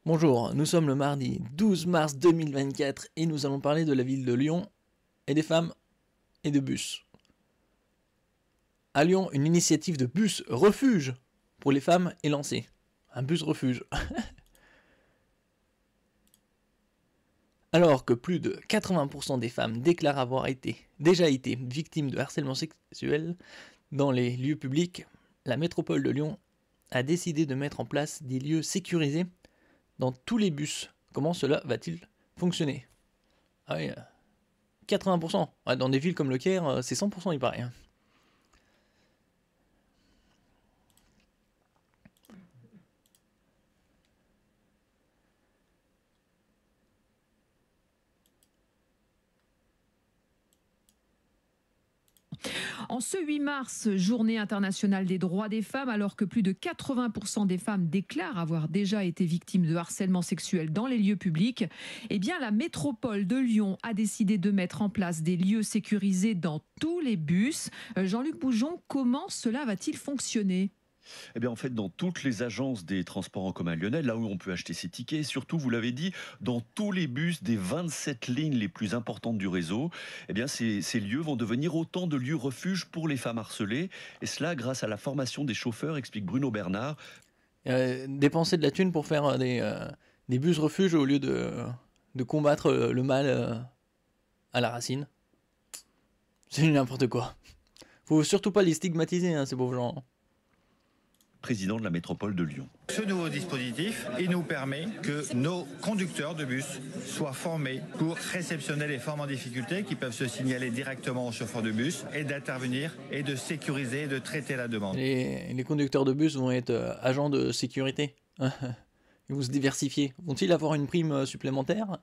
Bonjour, nous sommes le mardi 12 mars 2024 et nous allons parler de la ville de Lyon et des femmes et de bus. À Lyon, une initiative de bus refuge pour les femmes est lancée. Un bus refuge. Alors que plus de 80% des femmes déclarent avoir déjà été victimes de harcèlement sexuel dans les lieux publics, la métropole de Lyon a décidé de mettre en place des lieux sécurisés dans tous les bus. Comment cela va-t-il fonctionner? Ah oui, 80%. Ouais, dans des villes comme Le Caire, c'est 100% il paraît. En ce 8 mars, journée internationale des droits des femmes, alors que plus de 80% des femmes déclarent avoir déjà été victimes de harcèlement sexuel dans les lieux publics, eh bien la métropole de Lyon a décidé de mettre en place des lieux sécurisés dans tous les bus. Jean-Luc Boujon, comment cela va-t-il fonctionner ? Eh bien, en fait, dans toutes les agences des transports en commun lyonnais, là où on peut acheter ses tickets, et surtout, vous l'avez dit, dans tous les bus des 27 lignes les plus importantes du réseau, eh bien, ces lieux vont devenir autant de lieux refuges pour les femmes harcelées. Et cela grâce à la formation des chauffeurs, explique Bruno Bernard. Dépenser de la thune pour faire des bus refuges au lieu de combattre le mal à la racine. C'est n'importe quoi. Faut surtout pas les stigmatiser, hein, ces pauvres gens. Président de la métropole de Lyon. Ce nouveau dispositif, il nous permet que nos conducteurs de bus soient formés pour réceptionner les femmes en difficulté qui peuvent se signaler directement aux chauffeurs de bus et d'intervenir et de sécuriser et de traiter la demande. Les conducteurs de bus vont être agents de sécurité. Ils vont se diversifier. Vont-ils avoir une prime supplémentaire ?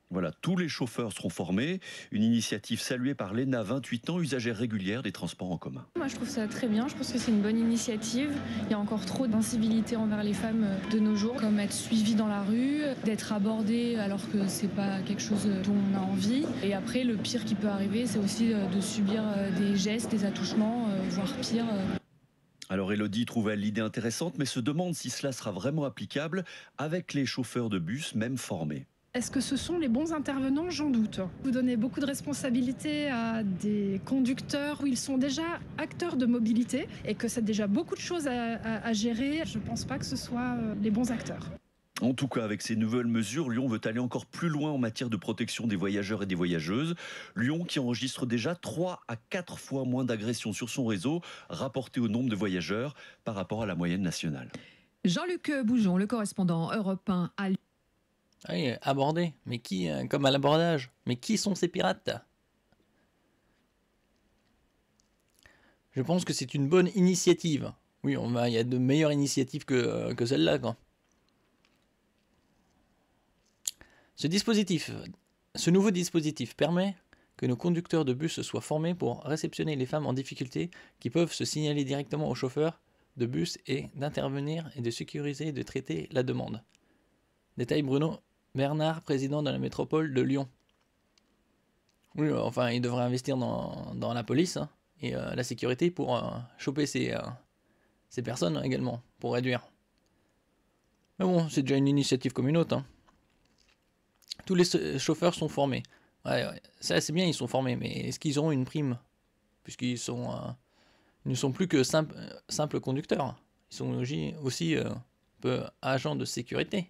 Voilà, tous les chauffeurs seront formés. Une initiative saluée par Léna, 28 ans, usagère régulière des transports en commun. Moi, je trouve ça très bien. Je pense que c'est une bonne initiative. Il y a encore trop d'incivilité envers les femmes de nos jours, comme être suivies dans la rue, d'être abordées alors que c'est pas quelque chose dont on a envie. Et après, le pire qui peut arriver, c'est aussi de subir des gestes, des attouchements, voire pire. Alors Elodie trouve l'idée intéressante, mais se demande si cela sera vraiment applicable avec les chauffeurs de bus, même formés. Est-ce que ce sont les bons intervenants? J'en doute. Vous donnez beaucoup de responsabilités à des conducteurs où ils sont déjà acteurs de mobilité et que c'est déjà beaucoup de choses à gérer. Je ne pense pas que ce soit les bons acteurs. En tout cas, avec ces nouvelles mesures, Lyon veut aller encore plus loin en matière de protection des voyageurs et des voyageuses. Lyon qui enregistre déjà 3 à 4 fois moins d'agressions sur son réseau rapportées au nombre de voyageurs par rapport à la moyenne nationale. Jean-Luc Boujon, le correspondant Europe 1 à Lyon. Oui, abordé. Mais qui, comme à l'abordage, mais qui sont ces pirates? Je pense que c'est une bonne initiative. Oui, il y a de meilleures initiatives que celle-là, quoi. Ce nouveau dispositif permet que nos conducteurs de bus soient formés pour réceptionner les femmes en difficulté qui peuvent se signaler directement aux chauffeurs de bus et d'intervenir et de sécuriser et de traiter la demande. Détail Bruno Bernard, président de la métropole de Lyon. Oui, enfin, il devrait investir dans la police hein, et la sécurité pour choper ces personnes également, pour réduire. Mais bon, c'est déjà une initiative comme une autre. Hein. Tous les chauffeurs sont formés. Ouais, ça c'est bien, ils sont formés, mais est-ce qu'ils auront une prime? Puisqu'ils ils ne sont plus que simples conducteurs. Ils sont aussi peu agents de sécurité.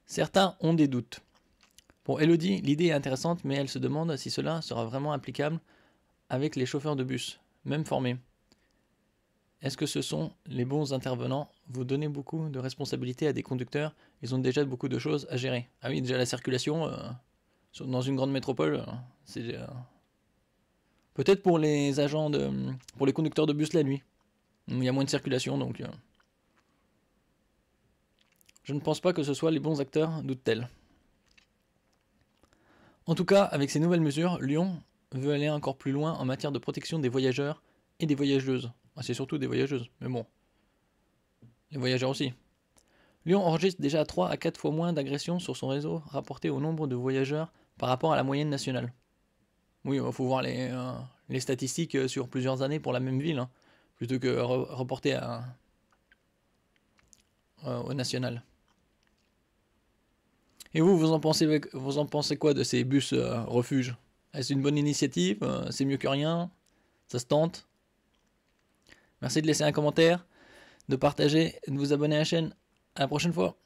Certains ont des doutes. Pour Elodie, l'idée est intéressante, mais elle se demande si cela sera vraiment applicable avec les chauffeurs de bus, même formés. Est-ce que ce sont les bons intervenants? Vous donnez beaucoup de responsabilités à des conducteurs, ils ont déjà beaucoup de choses à gérer. Ah oui, déjà la circulation, dans une grande métropole, c'est... Peut-être pour les pour les conducteurs de bus la nuit. Il y a moins de circulation, donc... Je ne pense pas que ce soit les bons acteurs, doute-t-elle. En tout cas, avec ces nouvelles mesures, Lyon veut aller encore plus loin en matière de protection des voyageurs et des voyageuses. C'est surtout des voyageuses, mais bon. Les voyageurs aussi. Lyon enregistre déjà 3 à 4 fois moins d'agressions sur son réseau rapporté au nombre de voyageurs par rapport à la moyenne nationale. Oui, il faut voir les statistiques sur plusieurs années pour la même ville, hein, plutôt que reporter au national. Et vous en pensez quoi de ces bus refuges? Est-ce une bonne initiative? C'est mieux que rien? Ça se tente? Merci de laisser un commentaire, de partager et de vous abonner à la chaîne. À la prochaine fois.